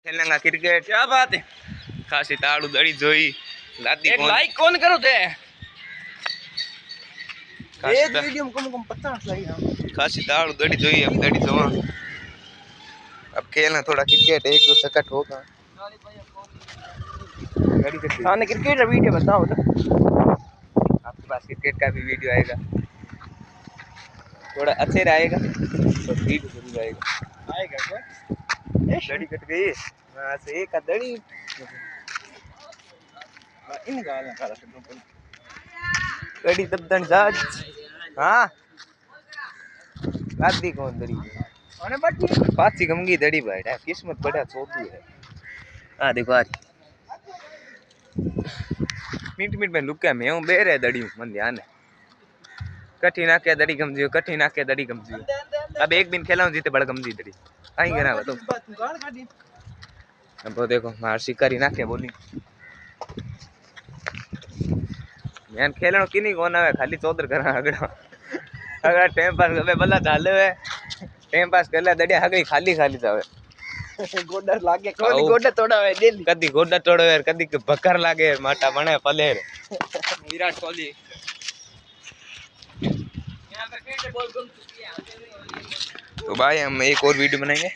खेलेंगा cricket. क्या बात है। खासी ताड़ू दड़ी जोई लादी एक कौन लाइक कौन करो थे खासी एक वीडियो में कम 50 लाइक हम खासी ताड़ू दड़ी जोई अब दड़ी जोवा। अब खेलना थोड़ा क्रिकेट एक दो सकट होगा। दड़ी कट हाँ ने क्रिकेट का वीडियो बताओ तो आपके पास क्रिकेट का भी वीडियो आएगा थोड़ा अच्छे रहेगा तो वीडियो जरूर आएगा क्या दड़ी कट गई वहां से एक दड़ी इन गाल का दड़ी दबदन जाज। हाँ लादी कौन दड़ी अरे बच्ची पाची गमगी दड़ी बैठा किस्मत बड़ा छोटू है। हाँ देखो आज मिनट में लुका मैं हूँ बेर है दड़ी मन ध्यान है कठी ना क्या दड़ी गमजियो कठी ना क्या दड़ी गमजियो। अब एक दिन खेला हूँ जीते बड़ा गमजी दड़ी आएंगे ना तो अब वो देखो मार शिकारी ना क्या बोली मैं खेलनो किनी कोना है खाली चौधर करा अगड़ा अगड़ा टाइम पास करे बल्ला चाले है टाइम पास कर ले दड़िया हगई खाली खाली जावे गोडा लागे कोनी गोडा तोड़ा है डेली कदी गोडा तोड़ो यार कदी बकर लागे माटा बने पलेर विराट कोहली तो भाई हम एक और वीडियो बनाएंगे।